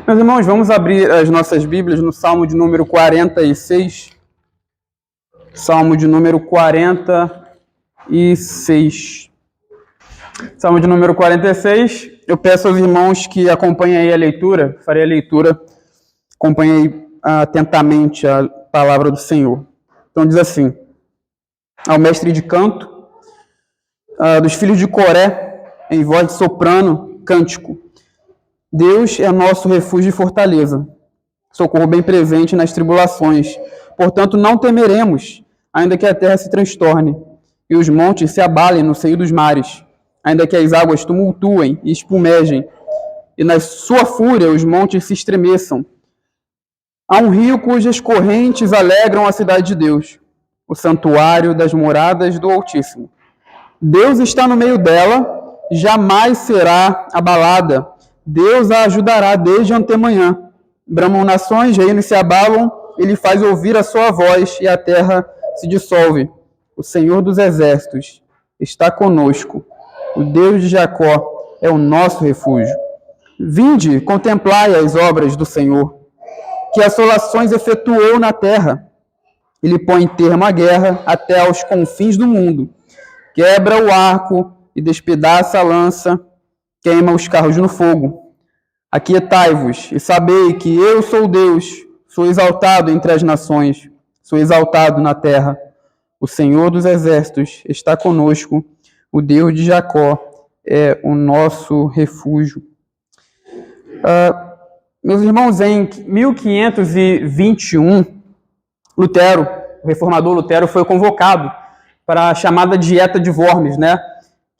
Meus irmãos, vamos abrir as nossas Bíblias no Salmo de número 46. Salmo de número 46. Salmo de número 46. Eu peço aos irmãos que acompanhem aí a leitura, farei a leitura, acompanhem atentamente a palavra do Senhor. Então diz assim: ao mestre de canto, dos filhos de Coré, em voz de soprano, cântico. Deus é nosso refúgio e fortaleza, socorro bem presente nas tribulações. Portanto, não temeremos, ainda que a terra se transtorne e os montes se abalem no seio dos mares, ainda que as águas tumultuem e espumejem, e na sua fúria os montes se estremeçam. Há um rio cujas correntes alegram a cidade de Deus, o santuário das moradas do Altíssimo. Deus está no meio dela, jamais será abalada. Deus a ajudará desde antemanhã. Bramam nações, reinos se abalam, ele faz ouvir a sua voz e a terra se dissolve. O Senhor dos exércitos está conosco. O Deus de Jacó é o nosso refúgio. Vinde, contemplai as obras do Senhor, que assolações efetuou na terra. Ele põe termo à guerra até aos confins do mundo. Quebra o arco e despedaça a lança, queima os carros no fogo. Aquietai-vos e sabei que eu sou Deus, sou exaltado entre as nações, sou exaltado na terra. O Senhor dos exércitos está conosco, o Deus de Jacó é o nosso refúgio. Meus irmãos, em 1521, Lutero, o reformador Lutero, foi convocado para a chamada Dieta de Worms,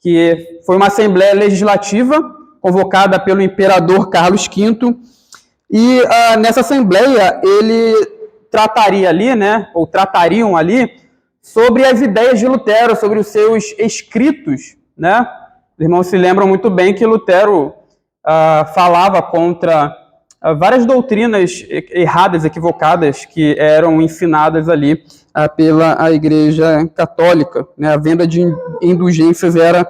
que foi uma assembleia legislativa convocada pelo imperador Carlos V, e nessa assembleia ele trataria ali, ou tratariam ali, sobre as ideias de Lutero, sobre os seus escritos, Os irmãos se lembram muito bem que Lutero falava contra várias doutrinas erradas, equivocadas, que eram ensinadas ali pela Igreja Católica. A venda de indulgências era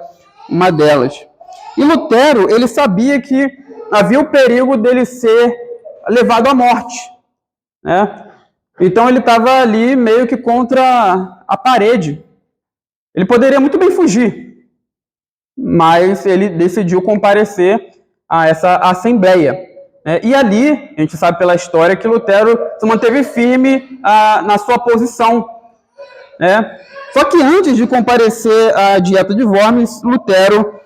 uma delas. E Lutero, ele sabia que havia o perigo dele ser levado à morte. Então ele estava ali meio que contra a parede. Ele poderia muito bem fugir, mas ele decidiu comparecer a essa assembleia. E ali, a gente sabe pela história que Lutero se manteve firme na sua posição. Só que antes de comparecer à Dieta de Worms, Lutero,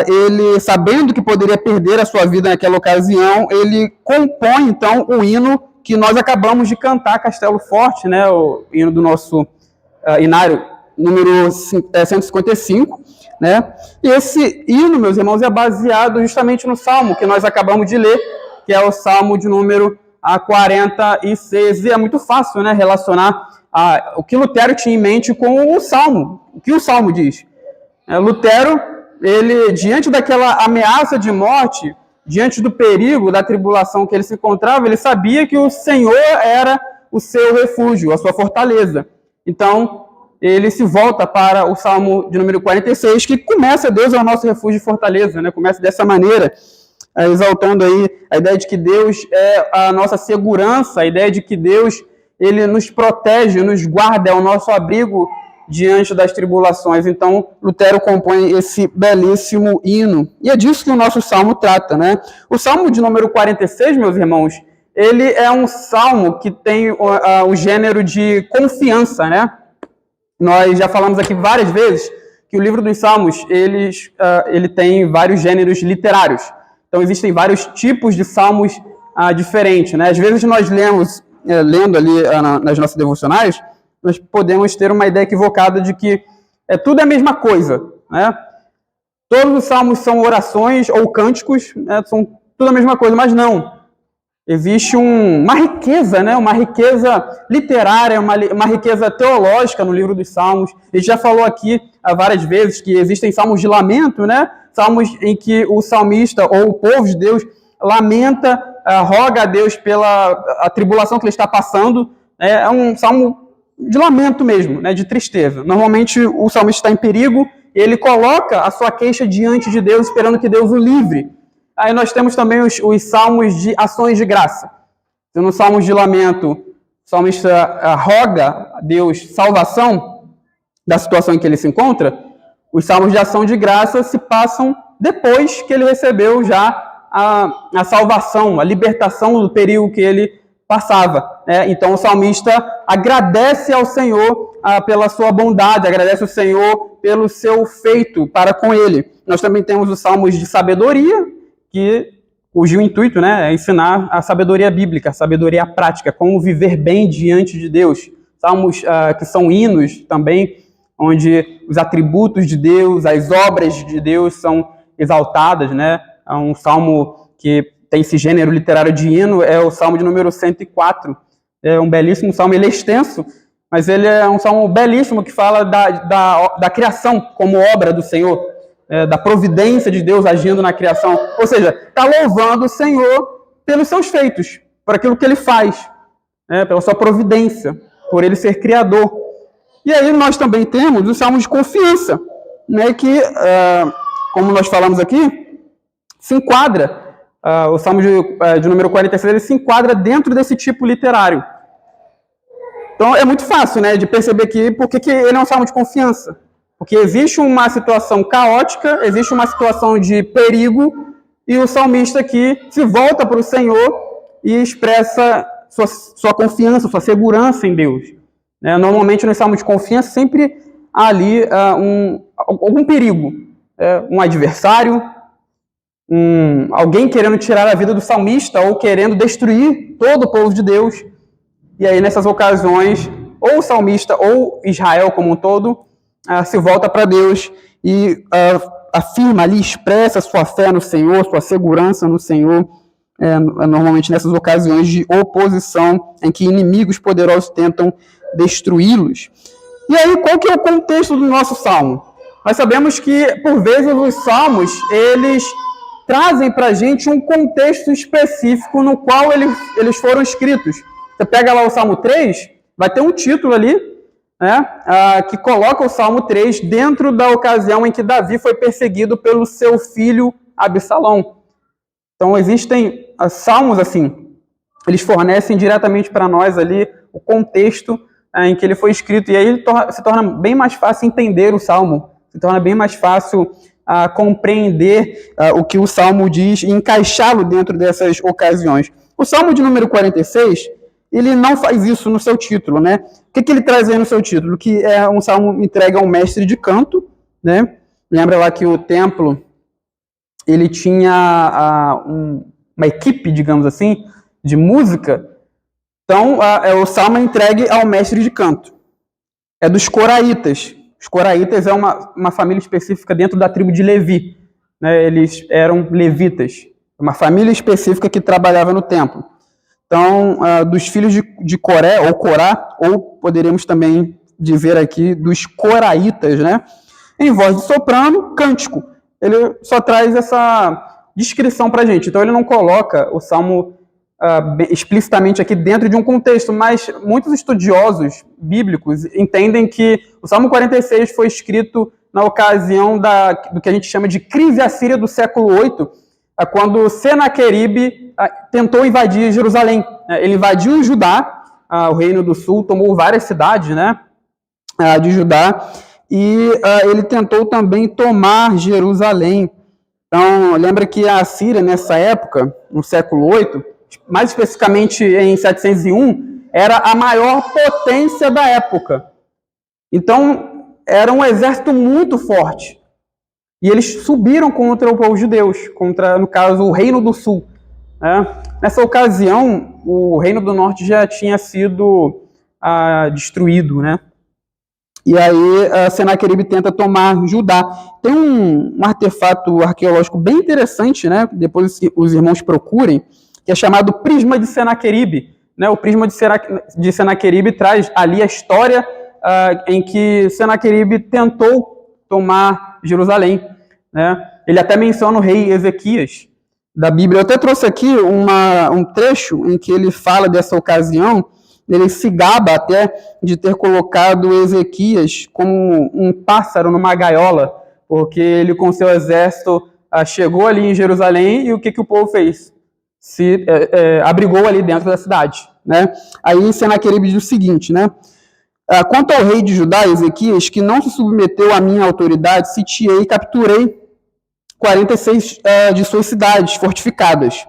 ele, sabendo que poderia perder a sua vida naquela ocasião, ele compõe, então, o hino que nós acabamos de cantar, Castelo Forte, o hino do nosso inário, número 155, E esse hino, meus irmãos, é baseado justamente no Salmo que nós acabamos de ler, que é o Salmo de número 46. E é muito fácil, relacionar o que Lutero tinha em mente com o Salmo. O que o Salmo diz? Lutero, ele, diante daquela ameaça de morte, diante do perigo, da tribulação que ele se encontrava, ele sabia que o Senhor era o seu refúgio, a sua fortaleza. Então, ele se volta para o Salmo de número 46, que começa: Deus é o nosso refúgio e fortaleza, Começa dessa maneira, exaltando aí a ideia de que Deus é a nossa segurança, a ideia de que Deus, ele nos protege, nos guarda, é o nosso abrigo diante das tribulações. Então, Lutero compõe esse belíssimo hino. E é disso que o nosso salmo trata, O salmo de número 46, meus irmãos, ele é um salmo que tem o gênero de confiança, Nós já falamos aqui várias vezes que o livro dos Salmos, ele tem vários gêneros literários. Então, existem vários tipos de salmos diferentes, Às vezes nós lendo ali nas nossas devocionais, nós podemos ter uma ideia equivocada de que tudo é a mesma coisa, Todos os salmos são orações ou cânticos, são tudo a mesma coisa, mas não. Existe uma riqueza, uma riqueza literária, uma riqueza teológica no livro dos Salmos. A gente já falou aqui várias vezes que existem salmos de lamento, Salmos em que o salmista ou o povo de Deus lamenta, roga a Deus pela tribulação que ele está passando. É um salmo de lamento mesmo, de tristeza. Normalmente o salmista está em perigo e ele coloca a sua queixa diante de Deus, esperando que Deus o livre Aí nós temos também os salmos de ações de graça. Então, no salmos de lamento, o salmista roga a Deus salvação da situação em que ele se encontra. Os salmos de ação de graça se passam depois que ele recebeu já a salvação, a libertação do perigo que ele passava. Né? Então o salmista agradece ao Senhor pela sua bondade, agradece ao Senhor pelo seu feito para com ele. Nós também temos os salmos de sabedoria, cujo intuito, né, é ensinar a sabedoria bíblica, a sabedoria prática, como viver bem diante de Deus. Salmos que são hinos também, onde os atributos de Deus, as obras de Deus são exaltadas, né? Um salmo que tem esse gênero literário de hino é o salmo de número 104. É um belíssimo salmo, ele é extenso, mas ele é um salmo belíssimo que fala da criação como obra do Senhor, da providência de Deus agindo na criação. Ou seja, está louvando o Senhor pelos seus feitos, por aquilo que ele faz, pela sua providência, por ele ser criador. E aí nós também temos os salmos de confiança, né, que, como nós falamos aqui, se enquadra, o salmo de número 46, ele se enquadra dentro desse tipo literário. Então é muito fácil, né, de perceber aqui porque que ele é um salmo de confiança. Porque existe uma situação caótica, existe uma situação de perigo, e o salmista aqui se volta para o Senhor e expressa sua confiança, sua segurança em Deus. Normalmente, nos salmos de confiança, sempre há ali algum perigo. Um adversário, alguém querendo tirar a vida do salmista ou querendo destruir todo o povo de Deus. E aí, nessas ocasiões, ou o salmista ou Israel como um todo se volta para Deus e afirma ali, expressa sua fé no Senhor, sua segurança no Senhor, normalmente nessas ocasiões de oposição em que inimigos poderosos tentam destruí-los. E aí, qual que é o contexto do nosso salmo? Nós sabemos que, por vezes, os salmos, eles trazem para a gente um contexto específico no qual eles foram escritos. Você pega lá o Salmo 3, vai ter um título ali, né, que coloca o Salmo 3 dentro da ocasião em que Davi foi perseguido pelo seu filho Absalão. Então, existem salmos assim, eles fornecem diretamente para nós ali o contexto em que ele foi escrito, e aí se torna bem mais fácil entender o Salmo, se torna bem mais fácil compreender o que o Salmo diz e encaixá-lo dentro dessas ocasiões. O Salmo de número 46, ele não faz isso no seu título, né? O que ele traz aí no seu título? Que é um salmo entregue a um mestre de canto, né? Lembra lá que o templo, ele tinha uma equipe, digamos assim, de música. Então, o salmo é entregue ao mestre de canto. É dos coraitas. Os coraitas é uma família específica dentro da tribo de Levi. Né? Eles eram levitas. Uma família específica que trabalhava no templo. Então, dos filhos de Coré, ou Corá, ou poderíamos também dizer aqui dos coraitas, né? Em voz de soprano, cântico. Ele só traz essa descrição para a gente. Então, ele não coloca o salmo explicitamente aqui dentro de um contexto, mas muitos estudiosos bíblicos entendem que o Salmo 46 foi escrito na ocasião do que a gente chama de crise assíria do século 8, quando Senaqueribe tentou invadir Jerusalém. Ele invadiu o Judá, o reino do sul, tomou várias cidades, né, de Judá, e ele tentou também tomar Jerusalém. Então, lembra que a Assíria, nessa época, no século 8, mais especificamente em 701, era a maior potência da época. Então, era um exército muito forte. E eles subiram contra o povo de Deus, contra, no caso, o Reino do Sul. Nessa ocasião, o Reino do Norte já tinha sido destruído, né? E aí, Senaqueribe tenta tomar Judá. Tem um artefato arqueológico bem interessante, né? Depois os irmãos procurem, que é chamado Prisma de Senaqueribe. Né? O Prisma de Senaqueribe traz ali a história em que Senaqueribe tentou tomar Jerusalém. Né? Ele até menciona o rei Ezequias da Bíblia. Eu até trouxe aqui um trecho em que ele fala dessa ocasião. Ele se gaba até de ter colocado Ezequias como um pássaro numa gaiola, porque ele com seu exército chegou ali em Jerusalém e o que o povo fez? Se abrigou ali dentro da cidade, né? Aí Senaqueribe diz o seguinte, né? Quanto ao rei de Judá, Ezequias, que não se submeteu à minha autoridade, sitiei e capturei 46 de suas cidades fortificadas,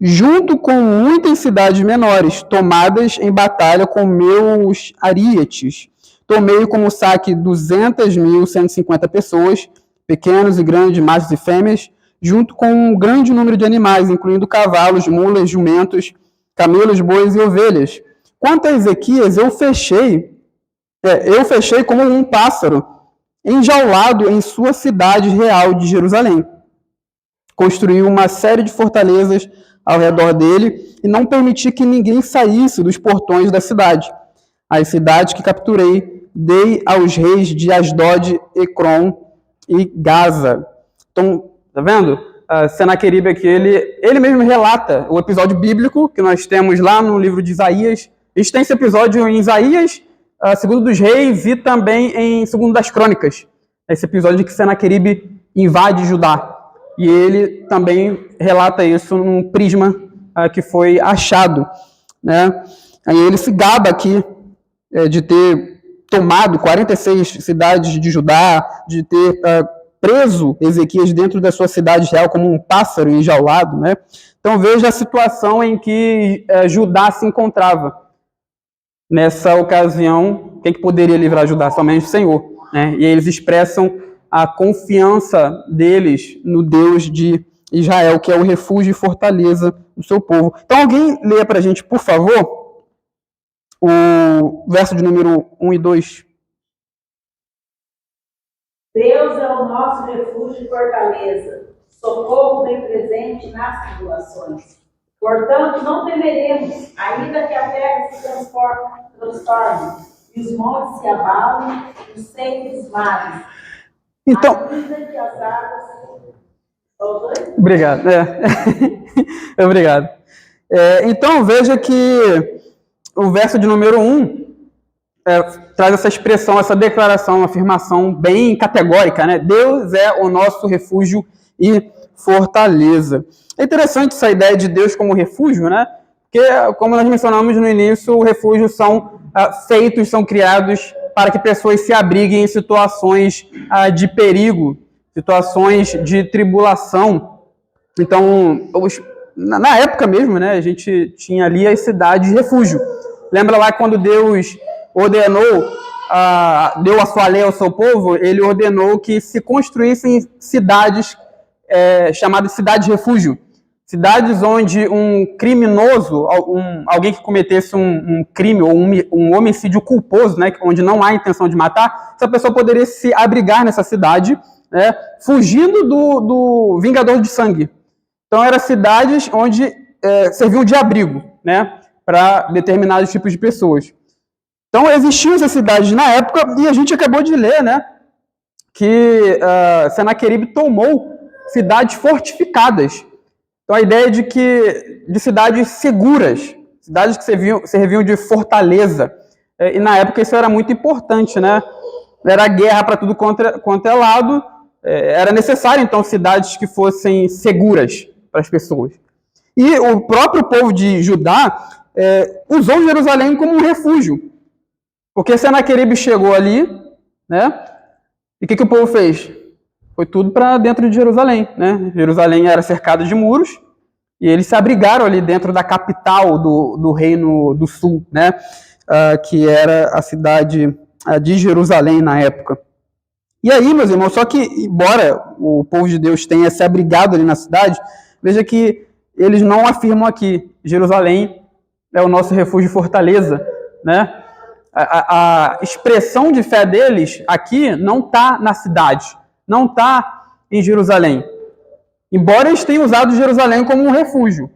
junto com muitas cidades menores, tomadas em batalha com meus arietes. Tomei como saque 200.150 pessoas, pequenos e grandes, machos e fêmeas, junto com um grande número de animais, incluindo cavalos, mulas, jumentos, camelos, bois e ovelhas. Quanto a Ezequias, eu fechei como um pássaro, enjaulado em sua cidade real de Jerusalém. Construí uma série de fortalezas ao redor dele e não permiti que ninguém saísse dos portões da cidade. As cidades que capturei dei aos reis de Asdod, Ecrom e Gaza. Então, tá vendo? Senaqueribe aqui, ele mesmo relata o episódio bíblico que nós temos lá no livro de Isaías. A gente tem esse episódio em Isaías, segundo dos reis, e também em segundo das crônicas. Esse episódio de que Senaqueribe invade Judá. E ele também relata isso num prisma que foi achado, né? Aí ele se gaba aqui de ter tomado 46 cidades de Judá, de ter preso Ezequias dentro da sua cidade real como um pássaro enjaulado, né? Então veja a situação em que Judá se encontrava. Nessa ocasião, quem que poderia livrar Judá? Somente o Senhor, né? E eles expressam a confiança deles no Deus de Israel, que é o refúgio e fortaleza do seu povo. Então alguém leia para a gente, por favor, o verso de número 1 e 2. Deus é o nosso refúgio e fortaleza, socorro bem presente nas tribulações. Portanto, não temeremos, ainda que a terra se transforme, e os montes se abalem, e os secos mares. Então, obrigado. Obrigado. Então, veja que o verso de número 1 traz essa expressão, essa declaração, uma afirmação bem categórica, né? Deus é o nosso refúgio e fortaleza. É interessante essa ideia de Deus como refúgio, né? Porque, como nós mencionamos no início, o refúgio são são criados para que pessoas se abriguem em situações de perigo, situações de tribulação. Então, na época mesmo, né, a gente tinha ali as cidades de refúgio. Lembra lá quando Deus ordenou, deu a sua lei ao seu povo, ele ordenou que se construíssem cidades chamadas cidades de refúgio. Cidades onde um criminoso, alguém que cometesse um crime ou um homicídio culposo, né, onde não há intenção de matar, essa pessoa poderia se abrigar nessa cidade, né, fugindo do vingador de sangue. Então, eram cidades onde serviam de abrigo, né, para determinados tipos de pessoas. Então, existiam essas cidades na época, e a gente acabou de ler, né, que Senaqueribe tomou cidades fortificadas. Então, a ideia de cidades seguras, cidades que serviam de fortaleza. E na época isso era muito importante, né? Era guerra para tudo quanto é lado. Era necessário, então, cidades que fossem seguras para as pessoas. E o próprio povo de Judá usou Jerusalém como um refúgio. Porque Senaqueribe chegou ali, né? E o que o povo fez? Foi tudo para dentro de Jerusalém, né? Jerusalém era cercada de muros e eles se abrigaram ali dentro da capital do Reino do Sul, né? Que era a cidade de Jerusalém na época. E aí, meus irmãos, só que, embora o povo de Deus tenha se abrigado ali na cidade, veja que eles não afirmam aqui, Jerusalém é o nosso refúgio e fortaleza, né? A expressão de fé deles aqui não está na cidade, não está em Jerusalém. Embora eles tenham usado Jerusalém como um refúgio.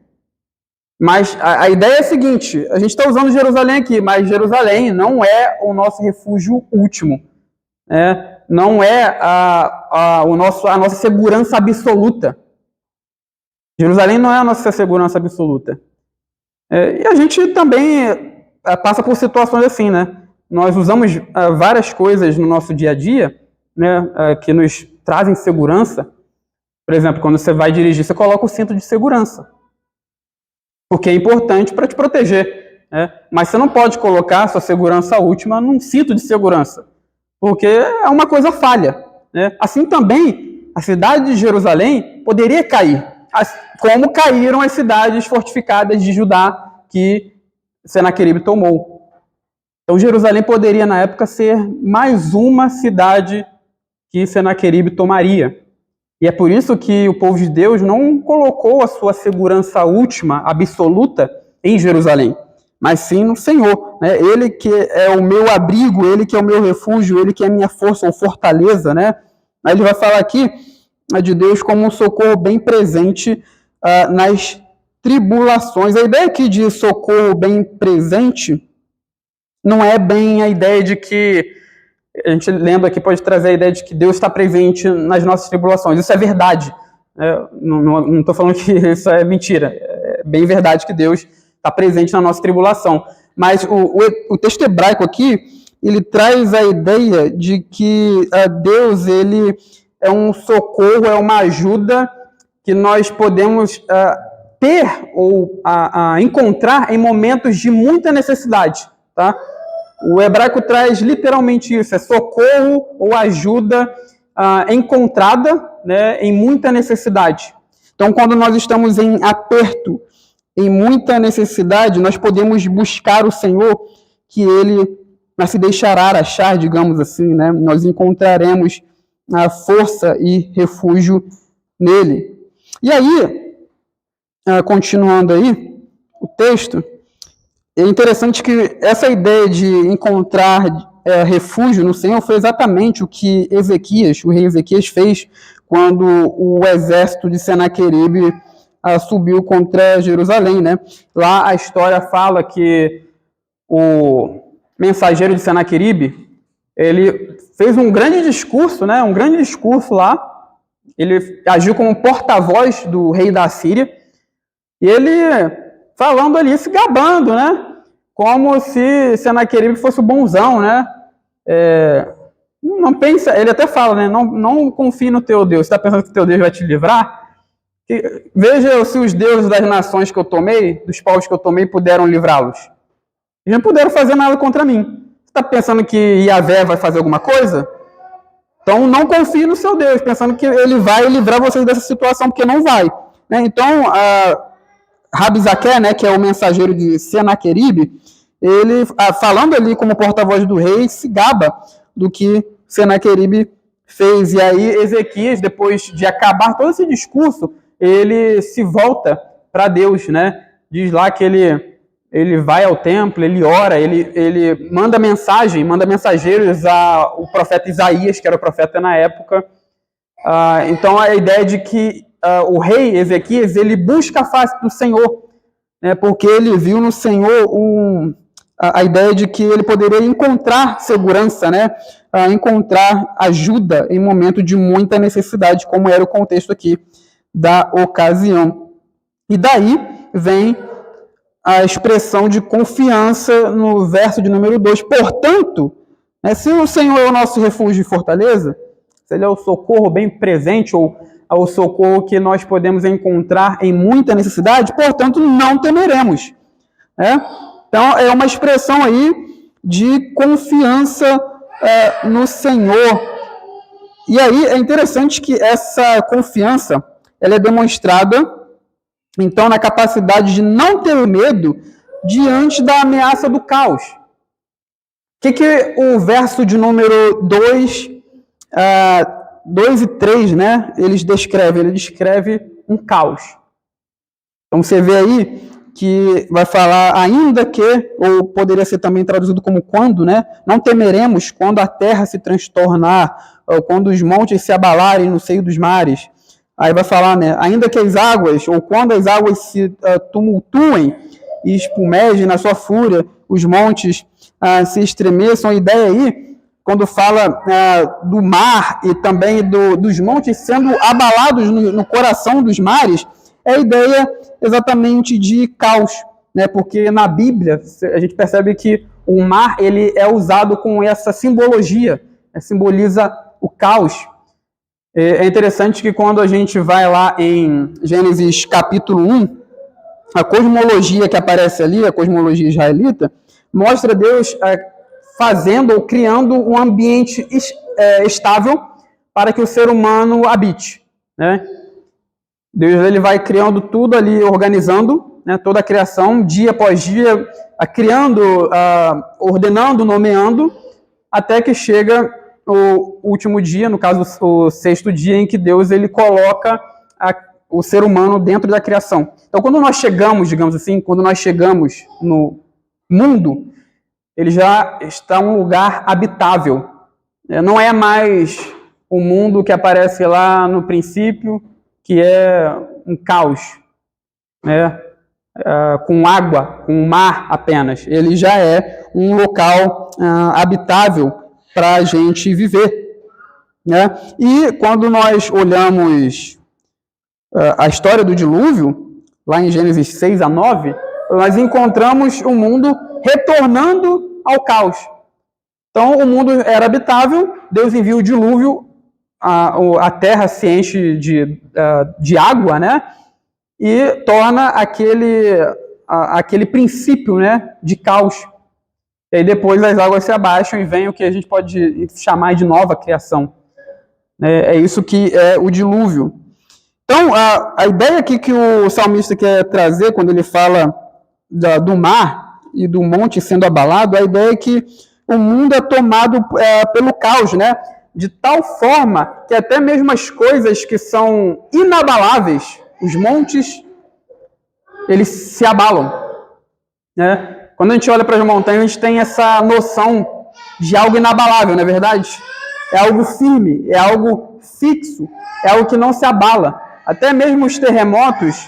Mas a ideia é a seguinte, a gente está usando Jerusalém aqui, mas Jerusalém não é o nosso refúgio último. Né? Não é a nossa segurança absoluta. Jerusalém não é a nossa segurança absoluta. E a gente também passa por situações assim, né? Nós usamos várias coisas no nosso dia a dia, né, que nos trazem segurança, Por exemplo, quando você vai dirigir, você coloca o cinto de segurança, porque é importante para te proteger, né? Mas você não pode colocar a sua segurança última num cinto de segurança, porque é uma coisa falha, né? Assim também, a cidade de Jerusalém poderia cair, como caíram as cidades fortificadas de Judá que Senaqueribe tomou. Então, Jerusalém poderia, na época, ser mais uma cidade que Senaqueribe tomaria. E é por isso que o povo de Deus não colocou a sua segurança última, absoluta, em Jerusalém, mas sim no Senhor, né? Ele que é o meu abrigo, Ele que é o meu refúgio, Ele que é a minha força ou fortaleza, né? Aí ele vai falar aqui de Deus como um socorro bem presente nas tribulações. A ideia aqui de socorro bem presente não é bem a ideia de que a gente lembra que pode trazer a ideia de que Deus está presente nas nossas tribulações. Isso é verdade. Não estou falando que isso é mentira. É bem verdade que Deus está presente na nossa tribulação. Mas o texto hebraico aqui, ele traz a ideia de que Deus ele é um socorro, é uma ajuda que nós podemos ter ou encontrar em momentos de muita necessidade, tá? O hebraico traz literalmente isso, é socorro ou ajuda encontrada, né, em muita necessidade. Então, quando nós estamos em aperto, em muita necessidade, nós podemos buscar o Senhor, que Ele se deixará achar, digamos assim, né? Nós encontraremos a força e refúgio nele. E aí, continuando aí, o texto, é interessante que essa ideia de encontrar refúgio no Senhor foi exatamente o que o rei Ezequias fez quando o exército de Senaqueribe subiu contra Jerusalém, né? Lá a história fala que o mensageiro de Senaqueribe, ele fez um grande discurso, né? Um grande discurso lá. Ele agiu como porta-voz do rei da Síria. E ele falando ali, se gabando, né? Como se Senaqueribe fosse o bonzão, né? Não pensa, ele até fala, né? Não confie no teu Deus. Você está pensando que o teu Deus vai te livrar? Veja se os deuses das nações que eu tomei, dos povos que eu tomei, puderam livrá-los. Eles não puderam fazer nada contra mim. Você está pensando que Yahvé vai fazer alguma coisa? Então não confie no seu Deus, pensando que ele vai livrar vocês dessa situação, porque não vai. Né? Então, Rabzaqué, né, que é o mensageiro de Senaqueribe, ele, falando ali como porta-voz do rei, se gaba do que Senaqueribe fez. E aí Ezequias, depois de acabar todo esse discurso, ele se volta para Deus, né? Diz lá que ele vai ao templo, ele ora, ele manda mensageiros ao profeta Isaías, que era o profeta na época. Então a ideia de que o rei Ezequias, ele busca a face do Senhor, né, porque ele viu no Senhor a ideia de que ele poderia encontrar segurança, né, encontrar ajuda em momento de muita necessidade, como era o contexto aqui da ocasião. E daí vem a expressão de confiança no verso de número 2. Portanto, né, se o Senhor é o nosso refúgio e fortaleza, se Ele é o socorro bem presente, ou o socorro que nós podemos encontrar em muita necessidade, portanto, não temeremos. Né? Então, é uma expressão aí de confiança no Senhor. E aí, é interessante que essa confiança, ela é demonstrada, então, na capacidade de não ter medo diante da ameaça do caos. O que o verso de número 2 e 3, né, eles descrevem? Ele descreve um caos. Então, você vê aí que vai falar ainda que, ou poderia ser também traduzido como quando, né, não temeremos quando a terra se transtornar, ou quando os montes se abalarem no seio dos mares. Aí vai falar, né, ainda que as águas, ou quando as águas se tumultuem e espumejem na sua fúria, os montes se estremeçam. A ideia aí, quando fala do mar e também dos montes sendo abalados no coração dos mares, é a ideia exatamente de caos, né? Porque na Bíblia a gente percebe que o mar ele é usado com essa simbologia, simboliza o caos. É interessante que quando a gente vai lá em Gênesis capítulo 1, a cosmologia que aparece ali, a cosmologia israelita, mostra Deus fazendo ou criando um ambiente estável para que o ser humano habite, né? Deus ele vai criando tudo ali, organizando, né, toda a criação, dia após dia, criando, ordenando, nomeando, até que chega o último dia, no caso o sexto dia, em que Deus ele coloca o ser humano dentro da criação. Então, quando nós chegamos, digamos assim, quando nós chegamos no mundo, ele já está em um lugar habitável. Não é mais o mundo que aparece lá no princípio, que é um caos, né? Com água, com mar apenas. Ele já é um local habitável para a gente viver, né? E quando nós olhamos a história do dilúvio, lá em Gênesis 6 a 9, nós encontramos o mundo retornando ao caos. Então, o mundo era habitável, Deus envia o dilúvio, a terra se enche de água, né? E torna aquele princípio, né, de caos. E aí depois as águas se abaixam e vem o que a gente pode chamar de nova criação. É isso que é o dilúvio. Então, a ideia aqui que o salmista quer trazer quando ele fala do mar e do monte sendo abalado, a ideia é que o mundo é tomado pelo caos, né? De tal forma que até mesmo as coisas que são inabaláveis, os montes, eles se abalam, né? Quando a gente olha para as montanhas, a gente tem essa noção de algo inabalável, não é verdade? É algo firme, é algo fixo, é algo que não se abala. Até mesmo os terremotos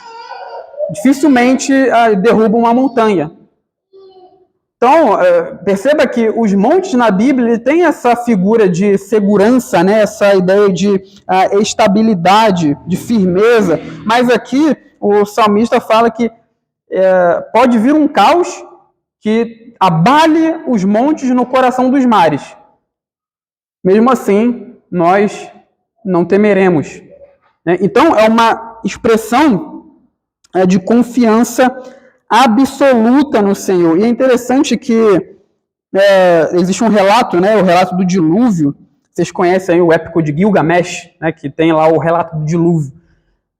dificilmente derrubam uma montanha. Então, perceba que os montes na Bíblia têm essa figura de segurança, né? Essa ideia de estabilidade, de firmeza. Mas aqui o salmista fala que pode vir um caos que abale os montes no coração dos mares. Mesmo assim, nós não temeremos. Então, é uma expressão de confiança absoluta no Senhor. E é interessante que existe um relato, né, o relato do dilúvio. Vocês conhecem aí o épico de Gilgamesh, né, que tem lá o relato do dilúvio.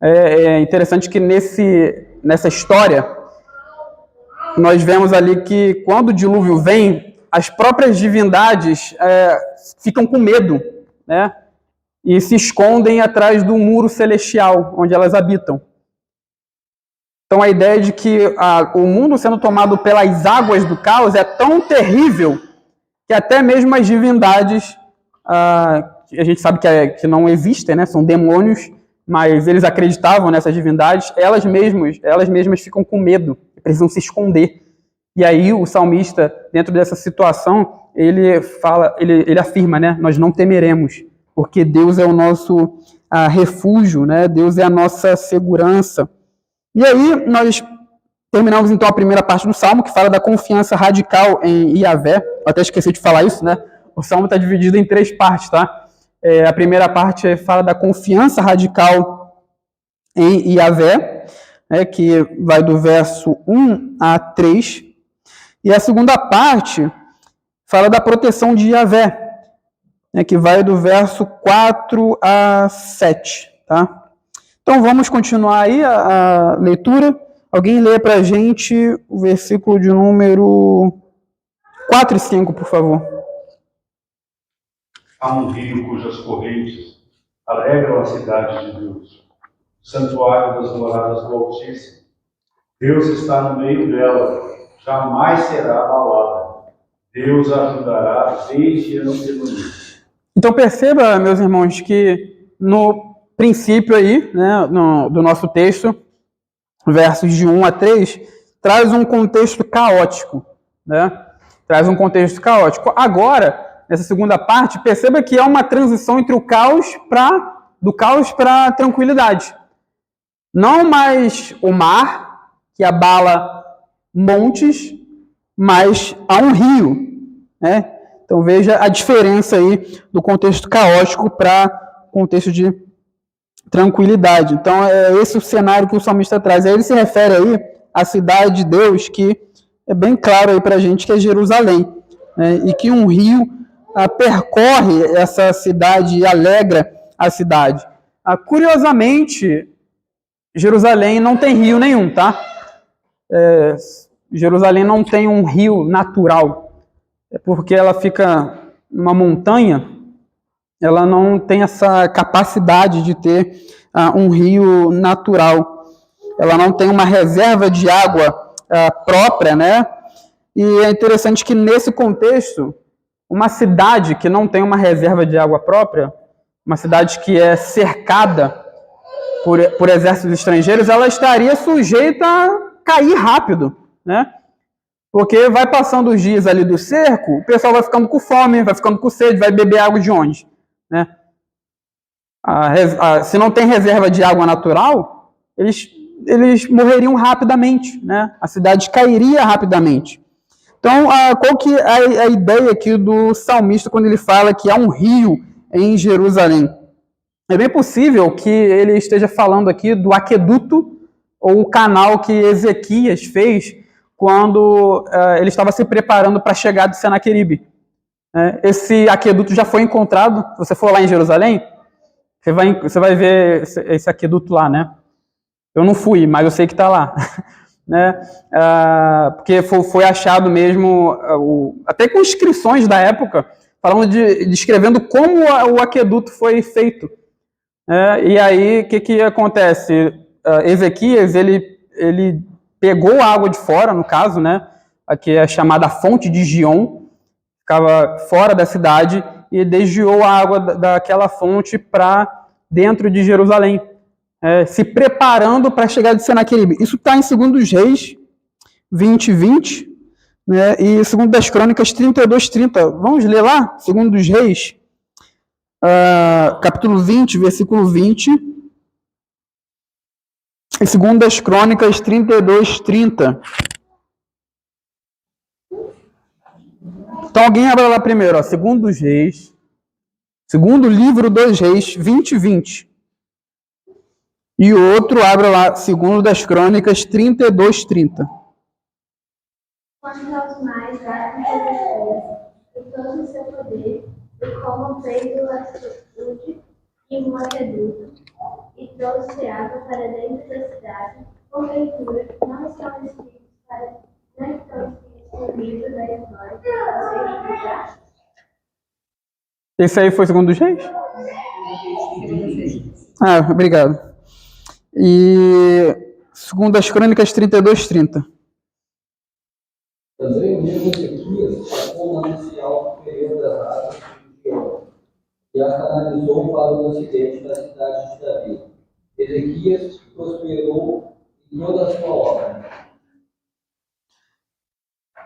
É interessante que nessa história, nós vemos ali que quando o dilúvio vem, as próprias divindades ficam com medo, né, e se escondem atrás do muro celestial, onde elas habitam. Então, a ideia de que o mundo sendo tomado pelas águas do caos é tão terrível que até mesmo as divindades, a gente sabe que não existem, né? São demônios, mas eles acreditavam nessas divindades, elas mesmas ficam com medo, precisam se esconder. E aí o salmista, dentro dessa situação, ele afirma, né? Nós não temeremos, porque Deus é o nosso refúgio, né? Deus é a nossa segurança. E aí, nós terminamos então a primeira parte do Salmo, que fala da confiança radical em Yahvé. Eu até esqueci de falar isso, né? O Salmo está dividido em 3 partes, tá? A primeira parte fala da confiança radical em Yahvé, né, que vai do verso 1 a 3. E a segunda parte fala da proteção de Yahvé, né, que vai do verso 4 a 7, tá? Então, vamos continuar aí a leitura. Alguém lê para a gente o versículo de número 4 e 5, por favor. Há um rio cujas correntes alegram a cidade de Deus, o santuário das moradas do Altíssimo. Deus está no meio dela, jamais será abalada. Deus a ajudará desde antemania. Então, perceba, meus irmãos, que no princípio aí, né, do nosso texto, versos de 1 a 3, traz um contexto caótico, né? Traz um contexto caótico. Agora, nessa segunda parte, perceba que é uma transição entre do caos para a tranquilidade. Não mais o mar, que abala montes, mas há um rio, né? Então veja a diferença aí do contexto caótico para o contexto de tranquilidade. Então, é esse o cenário que o salmista traz. Aí ele se refere aí à cidade de Deus, que é bem claro aí para a gente que é Jerusalém, né? E que um rio percorre essa cidade e alegra a cidade. Curiosamente, Jerusalém não tem rio nenhum, tá? Jerusalém não tem um rio natural. É porque ela fica numa montanha, ela não tem essa capacidade de ter um rio natural. Ela não tem uma reserva de água própria, né? E é interessante que nesse contexto, uma cidade que não tem uma reserva de água própria, uma cidade que é cercada por exércitos estrangeiros, ela estaria sujeita a cair rápido, né? Porque vai passando os dias ali do cerco, o pessoal vai ficando com fome, vai ficando com sede, vai beber água de onde? Né? Se não tem reserva de água natural, eles morreriam rapidamente, né? A cidade cairia rapidamente. Então, qual que é a ideia aqui do salmista quando ele fala que há um rio em Jerusalém? É bem possível que ele esteja falando aqui do aqueduto ou o canal que Ezequias fez quando ele estava se preparando para a chegada de Senaqueribe. Esse aqueduto já foi encontrado. Se você for lá em Jerusalém, você vai ver esse aqueduto lá, né? Eu não fui, mas eu sei que está lá. Né? Porque foi achado mesmo, até com inscrições da época, falando descrevendo como o aqueduto foi feito. E aí, o que acontece? Ezequias, ele pegou a água de fora, no caso, né? Que é chamada fonte de Gion, ficava fora da cidade, e desviou a água daquela fonte para dentro de Jerusalém, se preparando para a chegada de Senaqueribe. Isso está em 2 Reis 20:20, né? E 2 Crônicas 32:30. Vamos ler lá? 2 Reis, capítulo 20, versículo 20. E 2 Crônicas 32:30. Então alguém abra lá primeiro, ó, 2 Reis, segundo livro dos Reis, 20:20. E o outro abra lá, 2 Crônicas 32:30. Quanto aos mais, dá com Ezequias e todo o seu poder, e como fez o açude e um aqueduto, e trouxe água para dentro da cidade, porventura, não estão escritos no livro da história que você explicar? Esse aí foi 2 Reis? Obrigado. E 2 Crônicas 32:30. Também o mesmo Ezequias sacou o manancial superior das águas de Gion e a canalizou para o ocidente da cidade de Davi. Ezequias prosperou em toda a sua obra.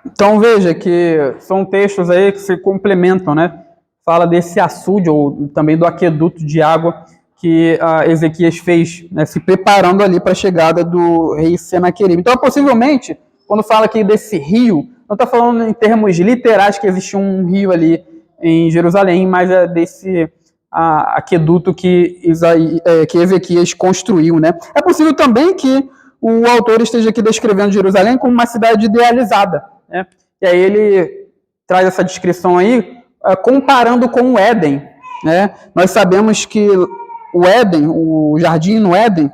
Então veja que são textos aí que se complementam, né? Fala desse açude ou também do aqueduto de água que Ezequias fez, né, se preparando ali para a chegada do rei Senaqueribe. Então, possivelmente, quando fala aqui desse rio, não está falando em termos literais que existia um rio ali em Jerusalém, mas é desse aqueduto que Ezequias construiu, né? É possível também que o autor esteja aqui descrevendo Jerusalém como uma cidade idealizada, né? E aí ele traz essa descrição aí, comparando com o Éden, né? Nós sabemos que o Éden, o jardim no Éden,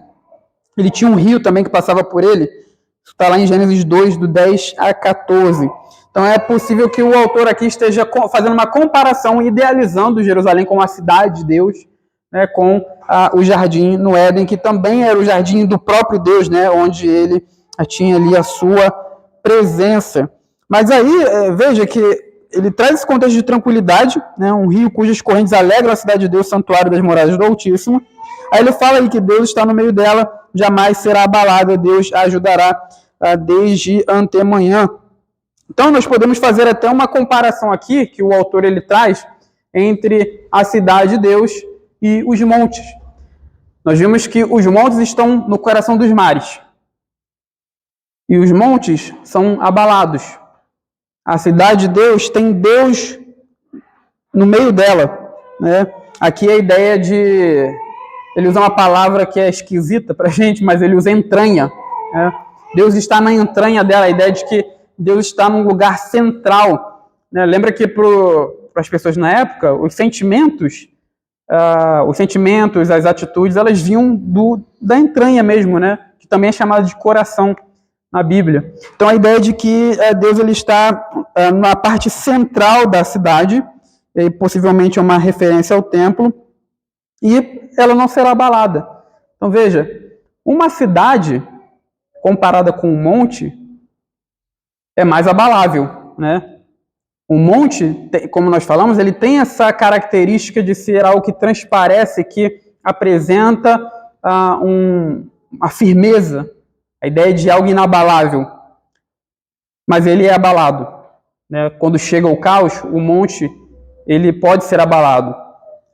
ele tinha um rio também que passava por ele. Isso está lá em Gênesis 2, do 10 a 14. Então é possível que o autor aqui esteja fazendo uma comparação, idealizando Jerusalém como a cidade de Deus, né, com o jardim no Éden, que também era o jardim do próprio Deus, né, onde ele tinha ali a sua presença. Mas aí, veja que ele traz esse contexto de tranquilidade, né, um rio cujas correntes alegram a cidade de Deus, santuário das moradas do Altíssimo. Aí ele fala aí que Deus está no meio dela, jamais será abalada, Deus a ajudará desde antemanhã. Então nós podemos fazer até uma comparação aqui, que o autor ele traz, entre a cidade de Deus e os montes. Nós vimos que os montes estão no coração dos mares. E os montes são abalados. A cidade de Deus tem Deus no meio dela, né? Aqui a ideia de... Ele usa uma palavra que é esquisita para a gente, mas ele usa entranha. Né? Deus está na entranha dela, a ideia de que Deus está num lugar central. Né? Lembra que para as pessoas na época, os sentimentos, as atitudes, elas vinham da entranha mesmo, né? Que também é chamado de coração na Bíblia. Então a ideia de que Deus ele está na parte central da cidade, e possivelmente é uma referência ao templo, e ela não será abalada. Então veja, uma cidade comparada com um monte é mais abalável, né? Um monte, como nós falamos, ele tem essa característica de ser algo que transparece, que apresenta a firmeza, a ideia de algo inabalável. Mas ele é abalado. Né? Quando chega o caos, o monte ele pode ser abalado.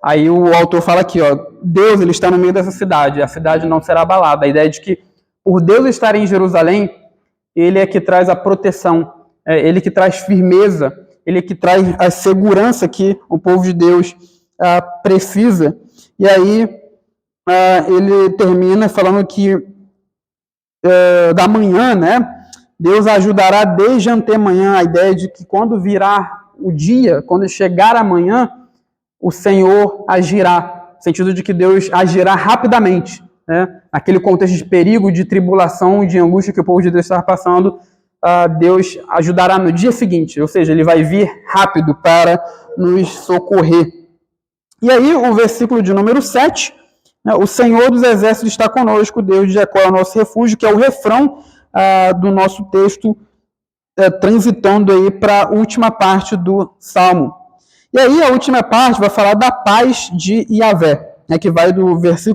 Aí o autor fala aqui, ó, Deus ele está no meio dessa cidade, a cidade não será abalada. A ideia de que, por Deus estar em Jerusalém, ele é que traz a proteção, ele que traz firmeza, ele que traz a segurança que o povo de Deus precisa. E aí ele termina falando que da manhã, né? Deus ajudará desde antemanhã. A ideia de que quando virá o dia, quando chegar amanhã, o Senhor agirá. No sentido de que Deus agirá rapidamente. Né? Naquele contexto de perigo, de tribulação, de angústia que o povo de Deus está passando, Deus ajudará no dia seguinte, ou seja, ele vai vir rápido para nos socorrer. E aí, o versículo de número 7, né, o Senhor dos Exércitos está conosco, Deus de Jacó é o nosso refúgio, que é o refrão do nosso texto, transitando aí para a última parte do Salmo. E aí, a última parte vai falar da paz de Yahvé, né, que vai do verso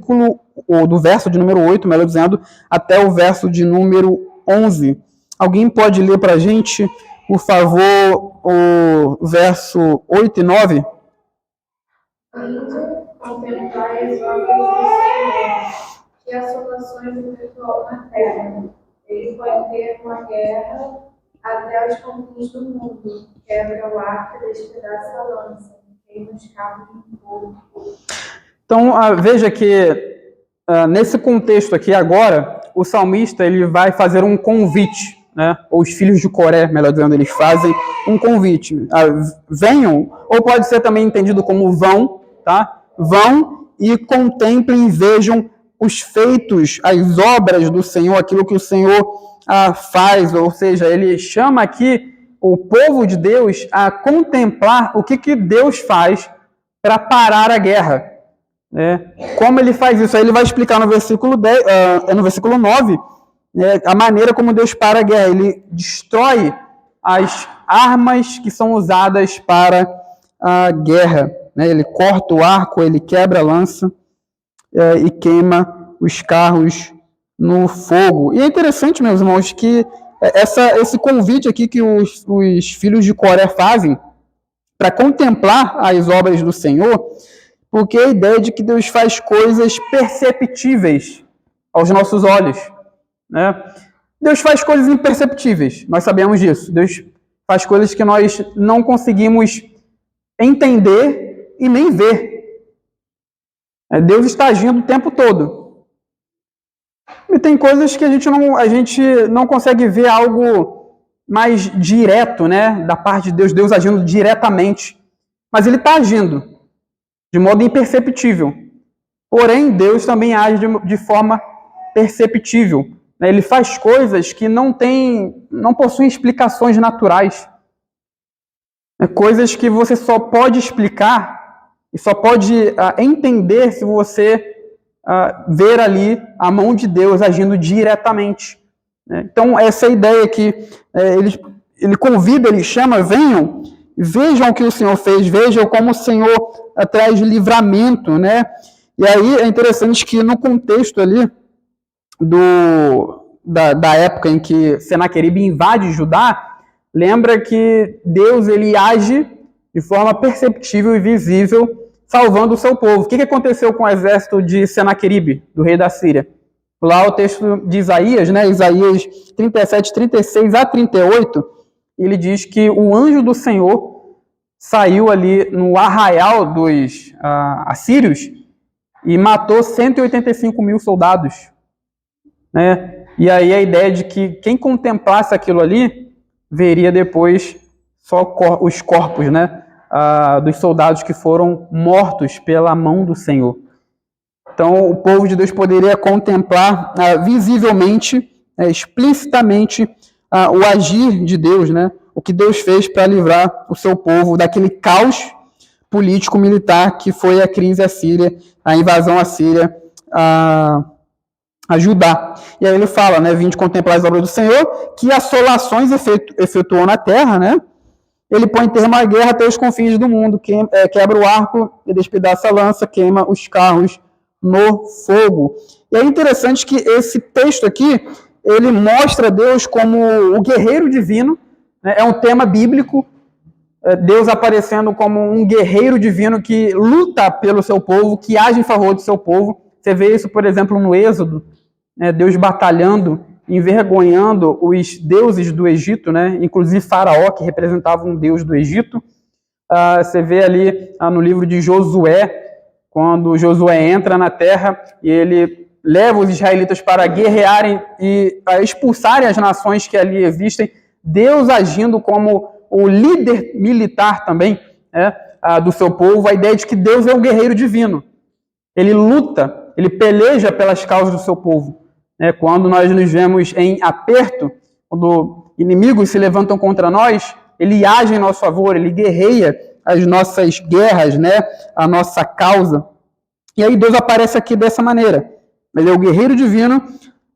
de número 8, melhor dizendo, até o verso de número 11. Alguém pode ler para a gente, por favor, o verso 8 e 9? Contemplai as obras do Senhor, e as soluções do ritual na terra. Ele põe termo à guerra até os confins do mundo, quebra o arco e despedaça a lança, queima os cabos de fogo. Então, veja que nesse contexto aqui agora, o salmista ele vai fazer um convite, né? Ou os filhos de Coré, melhor dizendo, eles fazem um convite. Venham, ou pode ser também entendido como vão, tá? Vão e contemplem e vejam os feitos, as obras do Senhor, aquilo que o Senhor faz, ou seja, ele chama aqui o povo de Deus a contemplar o que Deus faz para parar a guerra. Como ele faz isso? Aí ele vai explicar no versículo 9, a maneira como Deus para a guerra. Ele destrói as armas que são usadas para a guerra. Ele corta o arco, ele quebra a lança e queima os carros no fogo. E é interessante, meus irmãos, que esse convite aqui que os filhos de Coré fazem para contemplar as obras do Senhor, porque a ideia de que Deus faz coisas perceptíveis aos nossos olhos. Né? Deus faz coisas imperceptíveis, nós sabemos disso. Deus faz coisas que nós não conseguimos entender e nem ver. Deus está agindo o tempo todo. E tem coisas que a gente não consegue ver algo mais direto, né? Da parte de Deus, Deus agindo diretamente. Mas ele está agindo de modo imperceptível. Porém, Deus também age de forma perceptível. Ele faz coisas que não possuem explicações naturais. Coisas que você só pode explicar e só pode entender se você ver ali a mão de Deus agindo diretamente. Então, essa é a ideia que ele convida, ele chama, venham, vejam o que o Senhor fez, vejam como o Senhor traz livramento, né? E aí é interessante que no contexto ali da época em que Senaqueribe invade Judá, lembra que Deus ele age de forma perceptível e visível, salvando o seu povo. O que aconteceu com o exército de Senaqueribe, do rei da Síria? Lá o texto de Isaías, né? Isaías 37, 36 a 38, ele diz que o anjo do Senhor saiu ali no arraial dos assírios e matou 185 mil soldados, né? E aí a ideia de que quem contemplasse aquilo ali veria depois só os corpos, né, dos soldados que foram mortos pela mão do Senhor. Então o povo de Deus poderia contemplar visivelmente, explicitamente, o agir de Deus, né? O que Deus fez para livrar o seu povo daquele caos político-militar que foi a crise assíria, a invasão assíria a Judá. E aí ele fala, né, vinde contemplar as obras do Senhor, que assolações efetuou na terra, né? Ele põe termo à guerra até os confins do mundo, quebra o arco e despedaça a lança, queima os carros no fogo. E é interessante que esse texto aqui, ele mostra Deus como o guerreiro divino, né? É um tema bíblico, Deus aparecendo como um guerreiro divino que luta pelo seu povo, que age em favor do seu povo. Você vê isso, por exemplo, no Êxodo, né? Deus batalhando, envergonhando os deuses do Egito, né? Inclusive Faraó, que representava um deus do Egito. Você vê ali no livro de Josué, quando Josué entra na terra e ele leva os israelitas para guerrearem e expulsarem as nações que ali existem, Deus agindo como o líder militar também, né, do seu povo, a ideia de que Deus é um guerreiro divino. Ele luta, ele peleja pelas causas do seu povo. Quando nós nos vemos em aperto, quando inimigos se levantam contra nós, ele age em nosso favor, ele guerreia as nossas guerras, né, a nossa causa. E aí Deus aparece aqui dessa maneira. Ele é o guerreiro divino,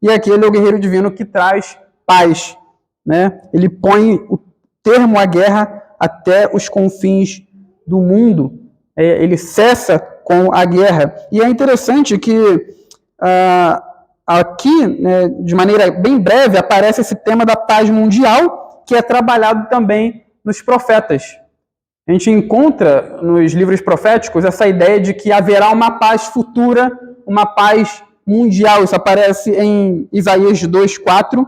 e aqui ele é o guerreiro divino que traz paz, né? Ele põe o termo à guerra até os confins do mundo. Ele cessa com a guerra. E é interessante que aqui, né, de maneira bem breve, aparece esse tema da paz mundial, que é trabalhado também nos profetas. A gente encontra nos livros proféticos essa ideia de que haverá uma paz futura, uma paz mundial. Isso aparece em Isaías 2:4,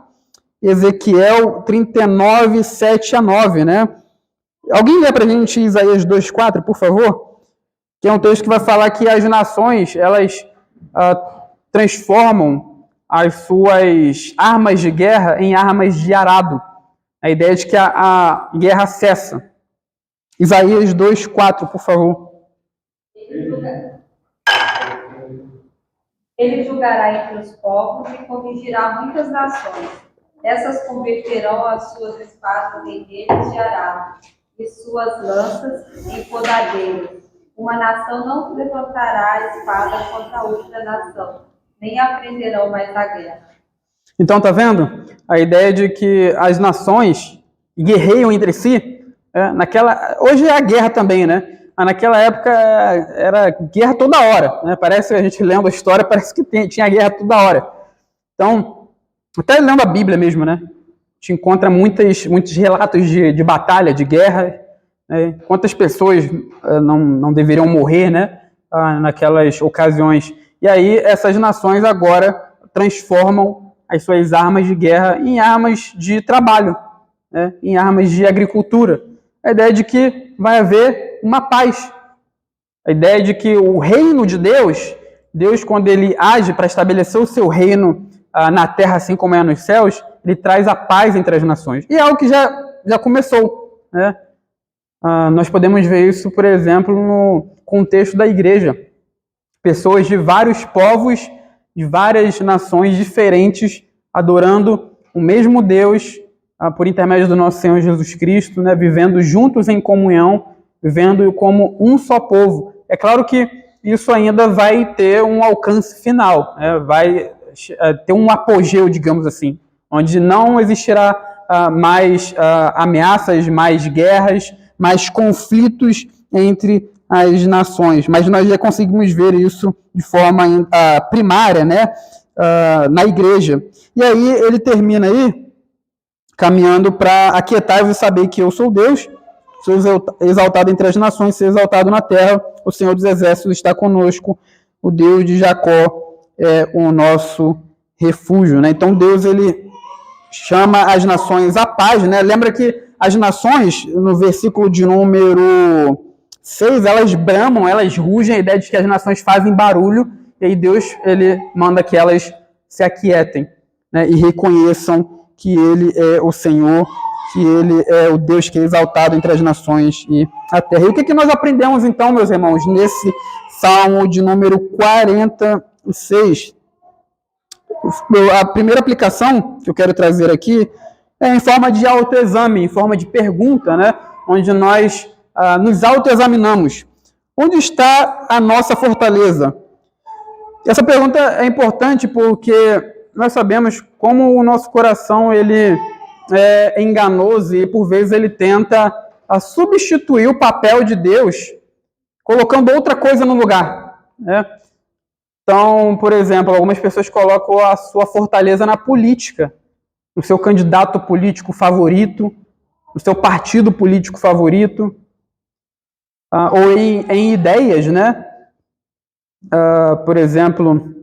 Ezequiel 39, 7-9, né? Alguém lê para a gente Isaías 2:4, por favor? Que é um texto que vai falar que as nações, elas transformam as suas armas de guerra em armas de arado. A ideia de que a guerra cessa. Isaías 2:4, por favor. Ele julgará entre os povos e corrigirá muitas nações. Essas converterão as suas espadas em redes de arado e suas lanças em podadeiros. Uma nação não levantará a espada contra outra nação, nem aprenderão mais a guerra. Então, tá vendo? A ideia de que as nações guerreiam entre si. Hoje é a guerra também, né? Mas naquela época era guerra toda hora, né? Parece que a gente lendo a história, parece que tinha guerra toda hora. Então, até lendo a Bíblia mesmo, né? A gente encontra muitos relatos de batalha, de guerra, né? Quantas pessoas não deveriam morrer, né? Naquelas ocasiões. E aí essas nações agora transformam as suas armas de guerra em armas de trabalho, né? Em armas de agricultura. A ideia de que vai haver uma paz. A ideia de que o reino de Deus, quando ele age para estabelecer o seu reino na terra, assim como é nos céus, ele traz a paz entre as nações. E é algo que já começou, né? Nós podemos ver isso, por exemplo, no contexto da igreja. Pessoas de vários povos, de várias nações diferentes, adorando o mesmo Deus, por intermédio do nosso Senhor Jesus Cristo, né, vivendo juntos em comunhão, vivendo como um só povo. É claro que isso ainda vai ter um alcance final, né, vai ter um apogeu, digamos assim, onde não existirá mais ameaças, mais guerras, mais conflitos entre as nações. Mas nós já conseguimos ver isso de forma primária, né, na igreja. E aí ele termina aí, caminhando para aquietar-vos e saber que eu sou Deus, sou exaltado entre as nações, ser exaltado na terra, o Senhor dos Exércitos está conosco, o Deus de Jacó é o nosso refúgio, né? Então Deus, ele chama as nações à paz, né? Lembra que as nações, no versículo de número 6, elas bramam, elas rugem, a ideia de que as nações fazem barulho, e aí Deus, ele manda que elas se aquietem, né? E reconheçam que ele é o Senhor, que ele é o Deus que é exaltado entre as nações e a terra. E o que nós aprendemos então, meus irmãos, nesse Salmo de número 46? A primeira aplicação que eu quero trazer aqui é em forma de autoexame, em forma de pergunta, né? Onde nós nos autoexaminamos. Onde está a nossa fortaleza? Essa pergunta é importante porque nós sabemos como o nosso coração ele é enganoso e por vezes ele tenta substituir o papel de Deus colocando outra coisa no lugar, né? Então, por exemplo, algumas pessoas colocam a sua fortaleza na política, no seu candidato político favorito, no seu partido político favorito, ou em ideias, né? Por exemplo,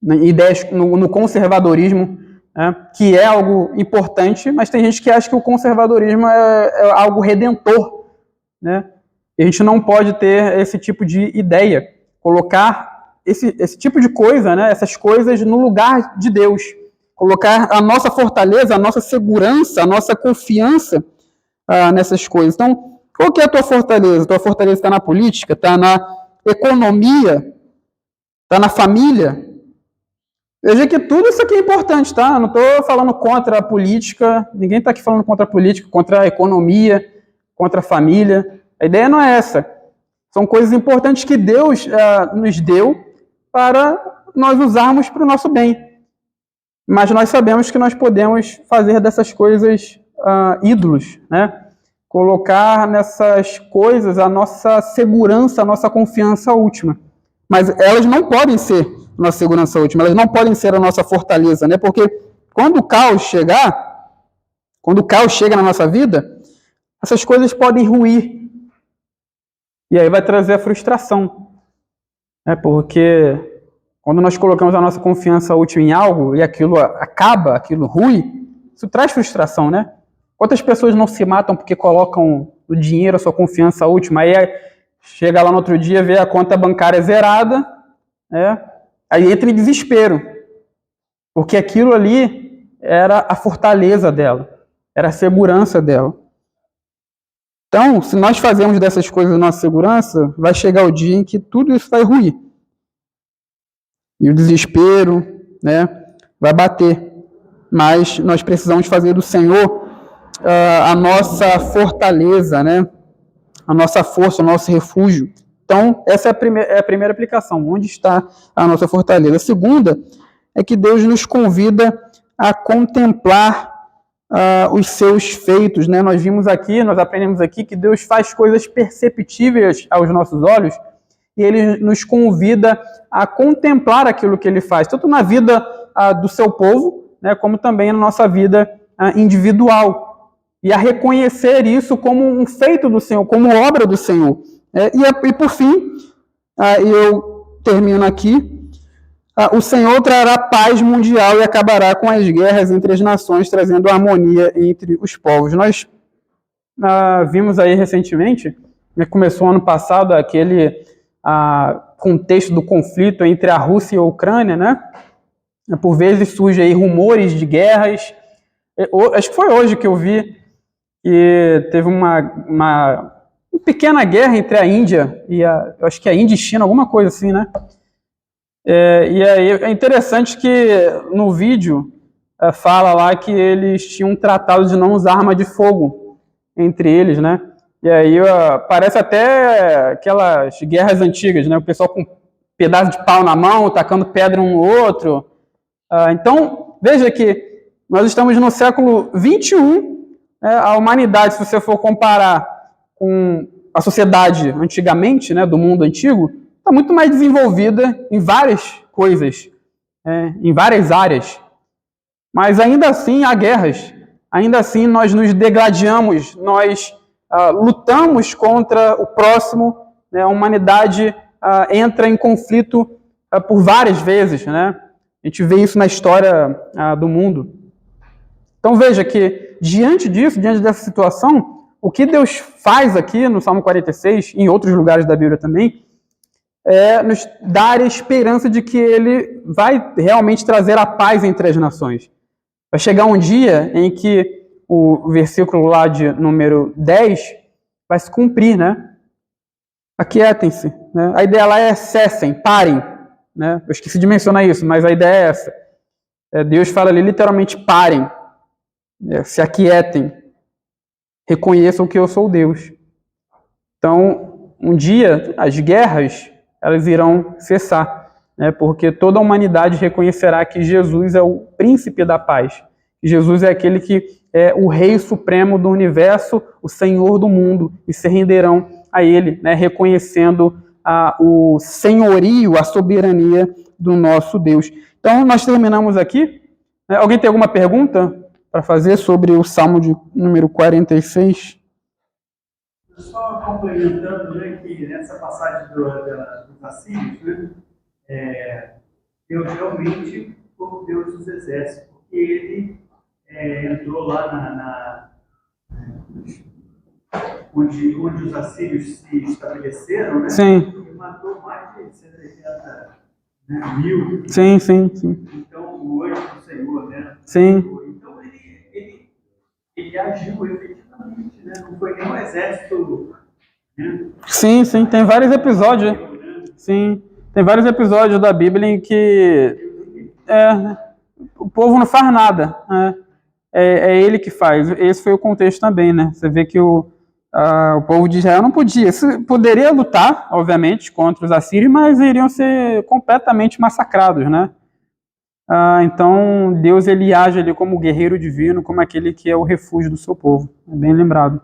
ideias no conservadorismo, né? Que é algo importante, mas tem gente que acha que o conservadorismo é algo redentor, né? E a gente não pode ter esse tipo de ideia, colocar esse tipo de coisa, né? Essas coisas no lugar de Deus, colocar a nossa fortaleza, a nossa segurança, a nossa confiança nessas coisas. Então, qual que é a tua fortaleza? Tua fortaleza está na política, está na economia, está na família? Veja que tudo isso aqui é importante, tá? Não estou falando contra a política, ninguém está aqui falando contra a política, contra a economia, contra a família. A ideia não é essa. São coisas importantes que Deus nos deu para nós usarmos para o nosso bem. Mas nós sabemos que nós podemos fazer dessas coisas ídolos, né? Colocar nessas coisas a nossa segurança, a nossa confiança última. Mas elas não podem ser a nossa segurança última, elas não podem ser a nossa fortaleza, né? Porque quando o caos chegar, quando o caos chega na nossa vida, essas coisas podem ruir. E aí vai trazer a frustração. Porque quando nós colocamos a nossa confiança última em algo e aquilo acaba, aquilo rui, isso traz frustração, né? Quantas pessoas não se matam porque colocam o dinheiro, a sua confiança última, aí chega lá no outro dia, vê a conta bancária zerada, aí entra em desespero, porque aquilo ali era a fortaleza dela, era a segurança dela. Então, se nós fazemos dessas coisas a nossa segurança, vai chegar o dia em que tudo isso vai ruir. E o desespero, né, vai bater. Mas nós precisamos fazer do Senhor a nossa fortaleza, né, a nossa força, o nosso refúgio. Então, essa é a primeira aplicação. Onde está a nossa fortaleza? A segunda é que Deus nos convida a contemplar os seus feitos, né? Nós vimos aqui, nós aprendemos aqui que Deus faz coisas perceptíveis aos nossos olhos e Ele nos convida a contemplar aquilo que Ele faz, tanto na vida do seu povo, né, como também na nossa vida individual, e a reconhecer isso como um feito do Senhor, como obra do Senhor. E por fim, eu termino aqui, o Senhor trará paz mundial e acabará com as guerras entre as nações, trazendo harmonia entre os povos. Nós vimos aí recentemente, né, começou ano passado, aquele contexto do conflito entre a Rússia e a Ucrânia, né? Por vezes surgem aí rumores de guerras. Acho que foi hoje que eu vi que teve uma pequena guerra entre a Índia e eu acho que a Índia e China, alguma coisa assim, né? E aí é interessante que no vídeo fala lá que eles tinham um tratado de não usar arma de fogo entre eles, né? E aí parece até aquelas guerras antigas, né? O pessoal com pedaço de pau na mão, tacando pedra um no outro. Então, veja que nós estamos no século XXI, a humanidade, se você for comparar com a sociedade antigamente, né, do mundo antigo, está muito mais desenvolvida em várias coisas, em várias áreas. Mas ainda assim há guerras, ainda assim nós nos degladiamos, nós lutamos contra o próximo, né? A humanidade entra em conflito por várias vezes, né? A gente vê isso na história do mundo. Então veja que, diante disso, diante dessa situação, o que Deus faz aqui no Salmo 46, e em outros lugares da Bíblia também, é nos dar a esperança de que Ele vai realmente trazer a paz entre as nações. Vai chegar um dia em que o versículo lá de número 10 vai se cumprir, né? Aquietem-se, né? A ideia lá é cessem, parem, né? Eu esqueci de mencionar isso, mas a ideia é essa. Deus fala ali literalmente parem, se aquietem, reconheçam que eu sou Deus. Então, um dia, as guerras, elas irão cessar, né? Porque toda a humanidade reconhecerá que Jesus é o príncipe da paz. Jesus é aquele que é o rei supremo do universo, o senhor do mundo, e se renderão a ele, né? Reconhecendo o senhorio, a soberania do nosso Deus. Então, nós terminamos aqui. Alguém tem alguma pergunta para fazer sobre o Salmo de número 46? Só complementando, né, que nessa passagem dos assírios, né, Deus realmente foi o Deus dos exércitos, porque ele entrou lá onde os assírios se estabeleceram, né? Sim. E matou mais de 180 mil. Sim, sim, sim. Então, o anjo do Senhor, né? Sim. Então, ele agiu efetivamente, né? Não foi nem um exército, né? Sim, sim, tem vários episódios. Sim, tem vários episódios da Bíblia em que o povo não faz nada, né? É ele que faz. Esse foi o contexto também, né? Você vê que o povo de Israel não poderia lutar, obviamente, contra os assírios, mas iriam ser completamente massacrados, né? Então, Deus ele age ali como guerreiro divino, como aquele que é o refúgio do seu povo. É bem lembrado.